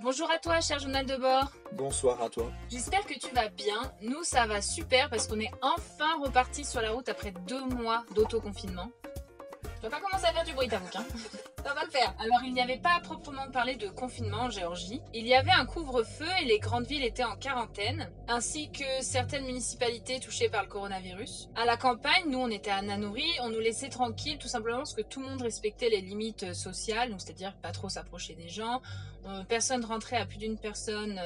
Bonjour à toi, cher journal de bord. Bonsoir à toi. J'espère que tu vas bien. Nous, ça va super parce qu'on est enfin reparti sur la route après 2 mois d'autoconfinement. Tu vas pas commencer à faire du bruit, Tavouk, hein. Ça va le faire. Alors, il n'y avait pas à proprement parler de confinement en Géorgie. Il y avait un couvre-feu et les grandes villes étaient en quarantaine, ainsi que certaines municipalités touchées par le coronavirus. À la campagne, nous, on était à Nanouri, on nous laissait tranquilles tout simplement parce que tout le monde respectait les limites sociales, donc c'est-à-dire pas trop s'approcher des gens. Personne rentrait à plus d'une personne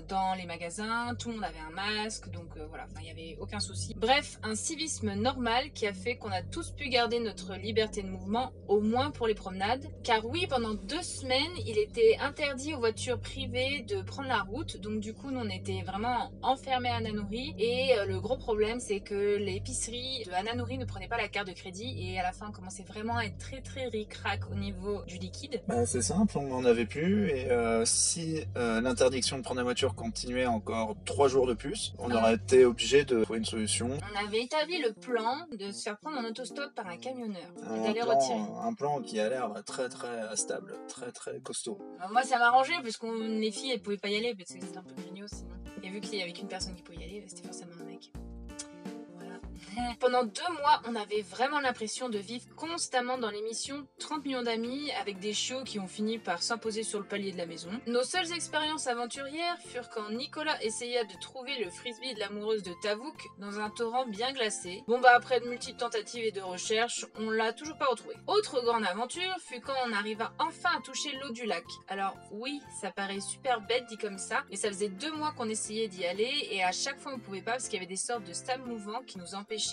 dans les magasins, tout le monde avait un masque, donc voilà, il n'y avait aucun souci. Bref, un civisme normal qui a fait qu'on a tous pu garder notre liberté de mouvement, au moins pour les promenades. Car oui, pendant 2 semaines, il était interdit aux voitures privées de prendre la route, donc du coup, nous on était vraiment enfermés à Nanouri. Et le gros problème, c'est que l'épicerie de Nanouri ne prenait pas la carte de crédit et à la fin, on commençait vraiment à être très ric-rac au niveau du liquide. C'est simple, on n'en avait plus et si l'interdiction de prendre la voiture continuait encore 3 jours de plus, on aurait été obligé de trouver une solution. On avait établi le plan de se faire prendre en autostop par un camionneur et d'aller retirer. Un plan qui a l'air très stable, très costaud. Alors moi ça m'arrangeait parce que les filles elles pouvaient pas y aller parce que c'était un peu grignos sinon. Et vu qu'il y avait qu'une personne qui pouvait y aller, c'était forcément un mec. Pendant 2 mois, on avait vraiment l'impression de vivre constamment dans l'émission 30 millions d'amis avec des chiots qui ont fini par s'imposer sur le palier de la maison. Nos seules expériences aventurières furent quand Nicolas essaya de trouver le frisbee de l'amoureuse de Tavouk dans un torrent bien glacé. Après de multiples tentatives et de recherches, on l'a toujours pas retrouvé. Autre grande aventure fut quand on arriva enfin à toucher l'eau du lac. Alors oui, ça paraît super bête dit comme ça, mais ça faisait 2 mois qu'on essayait d'y aller et à chaque fois on pouvait pas parce qu'il y avait des sortes de sables mouvants qui nous empêchaient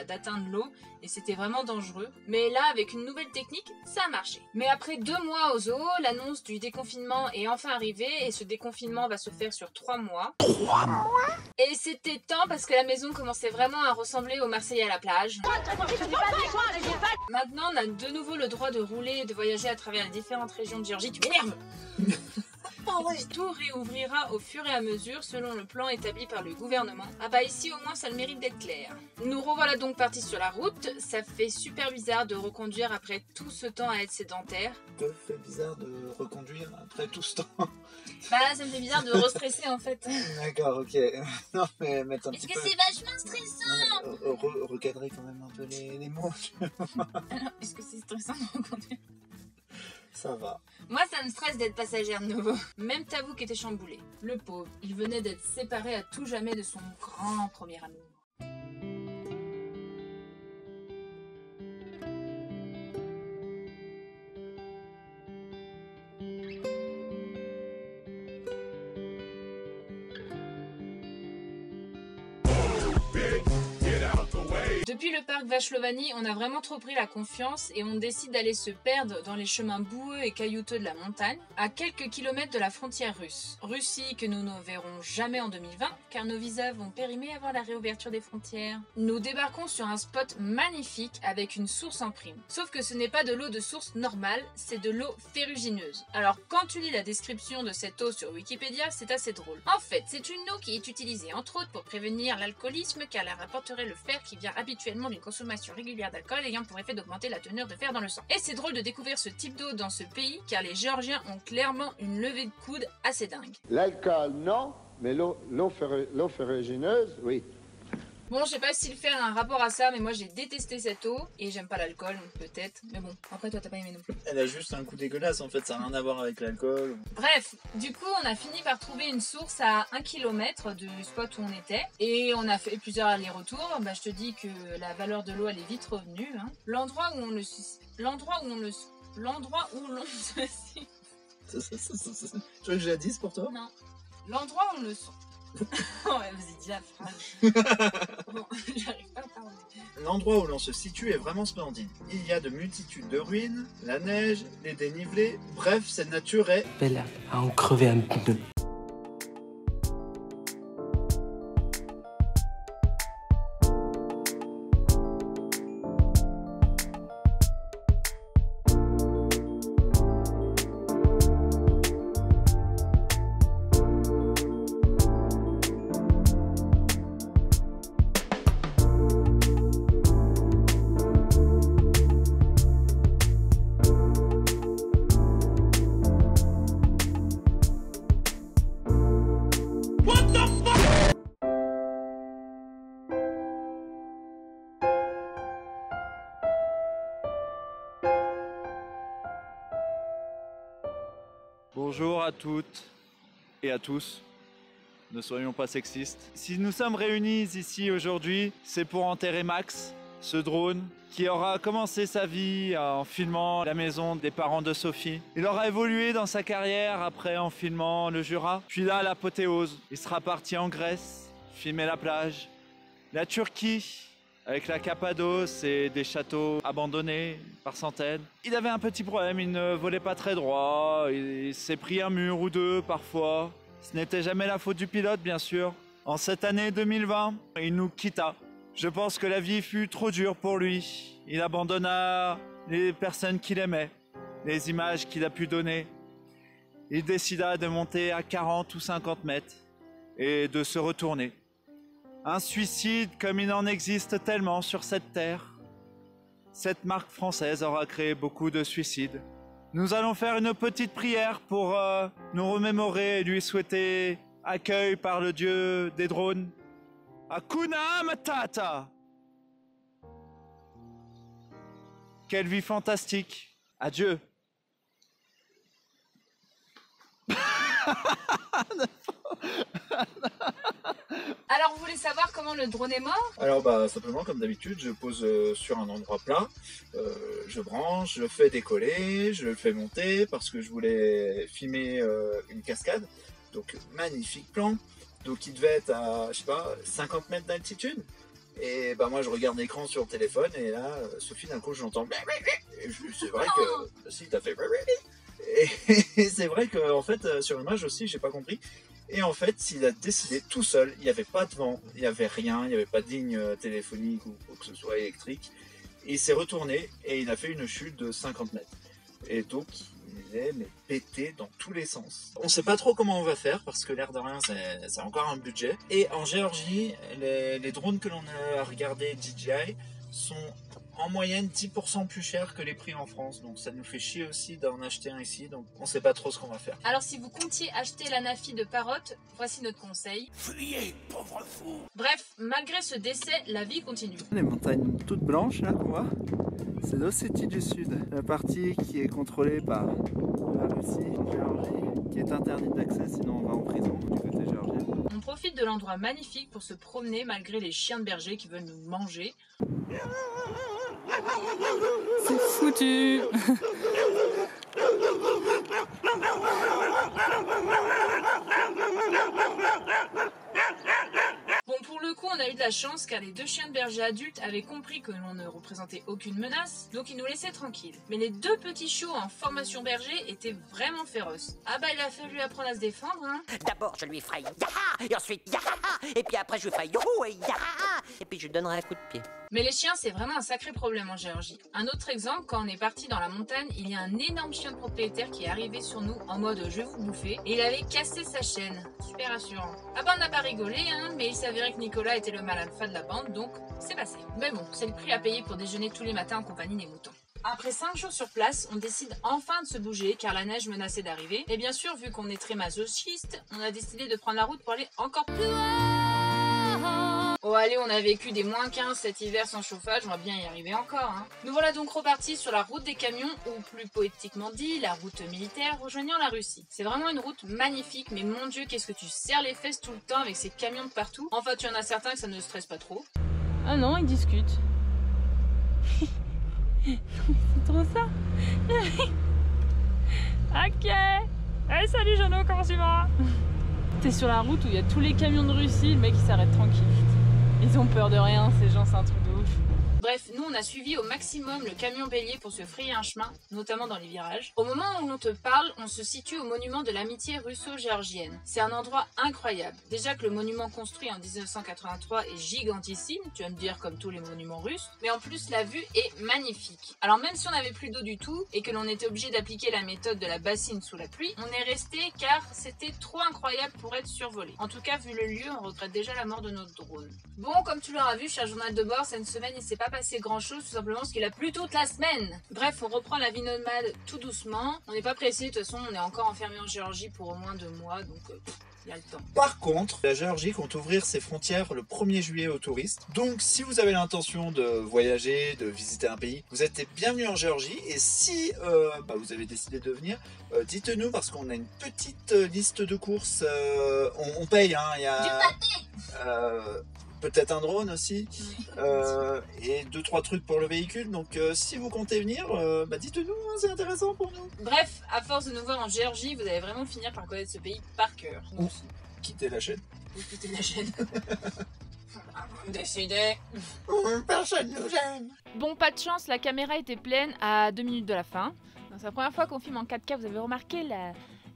d'atteindre l'eau et c'était vraiment dangereux. Mais là, avec une nouvelle technique, ça a marché. Mais après 2 mois au zoo, l'annonce du déconfinement est enfin arrivée et ce déconfinement va se faire sur 3 mois. 3 mois? Et c'était temps parce que la maison commençait vraiment à ressembler aux Marseillais à la plage. Maintenant, on a de nouveau le droit de rouler et de voyager à travers les différentes régions de Géorgie. Tu m'énerves! Tout réouvrira au fur et à mesure selon le plan établi par le gouvernement. Ici au moins ça le mérite d'être clair. Nous revoilà donc partis sur la route. Ça fait super bizarre de reconduire après tout ce temps à être sédentaire. Ça fait bizarre de reconduire après tout ce temps. Ça me fait bizarre de restresser en fait. D'accord, ok. Non mais mettre un petit peu... Est-ce que c'est vachement stressant? Recadrer quand même un peu les mots. Alors, est-ce que c'est stressant de reconduire? Ça va. Moi, ça me stresse d'être passagère de nouveau. Même Tavouk était chamboulé. Le pauvre, il venait d'être séparé à tout jamais de son grand premier amour. Depuis le parc Vachlovani, on a vraiment trop pris la confiance et on décide d'aller se perdre dans les chemins boueux et caillouteux de la montagne, à quelques kilomètres de la frontière russe. Russie que nous ne verrons jamais en 2020, car nos visas vont périmer avant la réouverture des frontières. Nous débarquons sur un spot magnifique avec une source en prime. Sauf que ce n'est pas de l'eau de source normale, c'est de l'eau ferrugineuse. Alors quand tu lis la description de cette eau sur Wikipédia, c'est assez drôle. En fait, c'est une eau qui est utilisée entre autres pour prévenir l'alcoolisme, car elle rapporterait le fer qui vient habituellement d'une consommation régulière d'alcool ayant pour effet d'augmenter la teneur de fer dans le sang. Et c'est drôle de découvrir ce type d'eau dans ce pays car les Géorgiens ont clairement une levée de coude assez dingue. L'alcool non, mais l'eau ferrugineuse, oui. Bon, je sais pas s'il fait un rapport à ça, mais moi j'ai détesté cette eau et j'aime pas l'alcool, peut-être. Mais bon, après toi t'as pas aimé non plus. Elle a juste un goût dégueulasse en fait, ça n'a rien à voir avec l'alcool. Bref, du coup on a fini par trouver une source à 1 km du spot où on était et on a fait plusieurs allers-retours. Je te dis que la valeur de l'eau elle est vite revenue. L'endroit où l'on se... Tu veux que je la dise pour toi? Non. L'endroit où on le... Ouais, vas-y, dis la phrase. Bon, j'arrive pas à parler. L'endroit où l'on se situe est vraiment splendide. Il y a de multitudes de ruines, la neige, les dénivelés, bref, cette nature est... belle à en crever un pneu. Bonjour à toutes et à tous. Ne soyons pas sexistes. Si nous sommes réunis ici aujourd'hui, c'est pour enterrer Max, ce drone, qui aura commencé sa vie en filmant la maison des parents de Sophie. Il aura évolué dans sa carrière après en filmant le Jura. Puis là, l'apothéose. Il sera parti en Grèce, filmer la plage, la Turquie, avec la Cappadoce et des châteaux abandonnés par centaines. Il avait un petit problème, il ne volait pas très droit, il s'est pris un mur ou deux parfois. Ce n'était jamais la faute du pilote, bien sûr. En cette année 2020, il nous quitta. Je pense que la vie fut trop dure pour lui. Il abandonna les personnes qu'il aimait, les images qu'il a pu donner. Il décida de monter à 40 ou 50 mètres et de se retourner. Un suicide comme il en existe tellement sur cette terre. Cette marque française aura créé beaucoup de suicides. Nous allons faire une petite prière pour nous remémorer et lui souhaiter accueil par le dieu des drones. Hakuna Matata. Quelle vie fantastique. Adieu. Alors, vous voulez savoir comment le drone est mort? Alors simplement comme d'habitude, je pose sur un endroit plat, je branche, je fais décoller, je le fais monter parce que je voulais filmer une cascade, donc magnifique plan, donc il devait être à, je sais pas, 50 mètres d'altitude, et moi je regarde l'écran sur le téléphone et là, Sophie d'un coup je l'entends, et c'est vrai que, si t'as fait, et c'est vrai que en fait sur l'image aussi j'ai pas compris. Et en fait, il a décidé tout seul, il n'y avait pas de vent, il n'y avait rien, il n'y avait pas de ligne téléphonique ou quoi que ce soit électrique. Et il s'est retourné et il a fait une chute de 50 mètres. Et donc, il est pété dans tous les sens. On ne sait pas trop comment on va faire parce que l'air de rien, c'est encore un budget. Et en Géorgie, les drones que l'on a regardés DJI sont en moyenne 10% plus cher que les prix en France, donc ça nous fait chier aussi d'en acheter un ici, donc on sait pas trop ce qu'on va faire. Alors si vous comptiez acheter la Nafi de Parotte, voici notre conseil. Fuyez, pauvre fou. Bref, malgré ce décès, la vie continue. Les montagnes toutes blanches là qu'on voit, c'est l'Ossétie du Sud, la partie qui est contrôlée par la Russie, la Géorgie, qui est interdite d'accès, sinon on va en prison du côté géorgien. On profite de l'endroit magnifique pour se promener malgré les chiens de berger qui veulent nous manger. C'est foutu. Bon, pour le coup, on a eu de la chance car les deux chiens de berger adultes avaient compris que l'on ne représentait aucune menace, donc ils nous laissaient tranquilles. Mais les deux petits chiots en formation berger étaient vraiment féroces. Ah bah il a fallu apprendre à se défendre, hein. D'abord, je lui ferai yaha, et ensuite yaha, et puis après je lui ferai yorou et yaha, et puis je lui donnerai un coup de pied. Mais les chiens, c'est vraiment un sacré problème en Géorgie. Un autre exemple, quand on est parti dans la montagne, il y a un énorme chien de propriétaire qui est arrivé sur nous en mode je vais vous bouffer, et il avait cassé sa chaîne. Super rassurant. Ah bah on n'a pas rigolé, hein, mais il s'avérait que Nicolas était le mâle alpha de la bande, donc c'est passé. Mais bon, c'est le prix à payer pour déjeuner tous les matins en compagnie des moutons. Après 5 jours sur place, on décide enfin de se bouger car la neige menaçait d'arriver. Et bien sûr, vu qu'on est très masochiste, on a décidé de prendre la route pour aller encore plus loin. Oh allez, on a vécu des moins 15 cet hiver sans chauffage, on va bien y arriver encore. Hein. Nous voilà donc repartis sur la route des camions, ou plus poétiquement dit, la route militaire rejoignant la Russie. C'est vraiment une route magnifique, mais mon dieu, qu'est-ce que tu serres les fesses tout le temps avec ces camions de partout. Enfin, tu en as certains que ça ne stresse pas trop. Ah non, ils discutent. C'est trop ça. Ok. Hey, salut Jeannot, comment tu vas? T'es sur la route où il y a tous les camions de Russie, le mec il s'arrête tranquille. Ils ont peur de rien, ces gens, c'est un truc de ouf. Bref, nous on a suivi au maximum le camion bélier pour se frayer un chemin, notamment dans les virages. Au moment où l'on te parle, on se situe au monument de l'amitié russo-géorgienne. C'est un endroit incroyable. Déjà que le monument construit en 1983 est gigantissime, tu vas me dire comme tous les monuments russes, mais en plus la vue est magnifique. Alors même si on n'avait plus d'eau du tout et que l'on était obligé d'appliquer la méthode de la bassine sous la pluie, on est resté car c'était trop incroyable pour être survolé. En tout cas, vu le lieu, on regrette déjà la mort de notre drone. Bon, comme tu l'auras vu, cher journal de bord, cette semaine il s'est pas passé grand chose, tout simplement parce qu'il a plu toute la semaine. Bref, on reprend la vie nomade tout doucement. On n'est pas pressé, de toute façon on est encore enfermé en Géorgie pour au moins 2 mois, donc Il y a le temps. Par contre, la Géorgie compte ouvrir ses frontières le 1er juillet aux touristes. Donc si vous avez l'intention de voyager, de visiter un pays, vous êtes bienvenus en Géorgie. Et si vous avez décidé de venir, dites-nous parce qu'on a une petite liste de courses. On paye, hein. Il y a, Du pâté. peut-être un drone aussi. Et 2-3 trucs pour le véhicule. Donc si vous comptez venir, dites-nous, hein, c'est intéressant pour nous. Bref, à force de nous voir en Géorgie, vous allez vraiment finir par connaître ce pays par cœur. Ou quittez la chaîne. Vous quittez la chaîne. Décidez. Personne nous aime. Bon, pas de chance, la caméra était pleine à 2 minutes de la fin. C'est la première fois qu'on filme en 4K, vous avez remarqué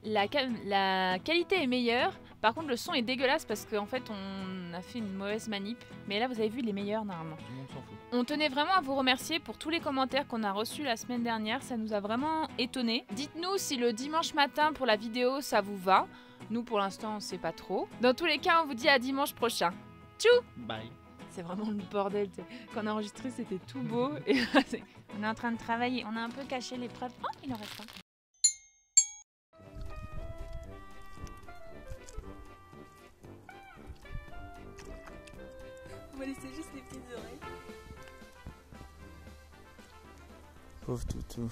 la qualité est meilleure. Par contre, le son est dégueulasse parce qu'en fait, on a fait une mauvaise manip. Mais là, vous avez vu, il est meilleur normalement. Tout le monde s'en fout. On tenait vraiment à vous remercier pour tous les commentaires qu'on a reçus la semaine dernière. Ça nous a vraiment étonnés. Dites-nous si le dimanche matin pour la vidéo, ça vous va. Nous, pour l'instant, on sait pas trop. Dans tous les cas, on vous dit à dimanche prochain. Tchou! Bye. C'est vraiment le bordel. Quand on a enregistré, c'était tout beau. Et là, on est en train de travailler. On a un peu caché les preuves. Oh, il en reste pas. On va laisser juste les petites oreilles. Pauvre toutou.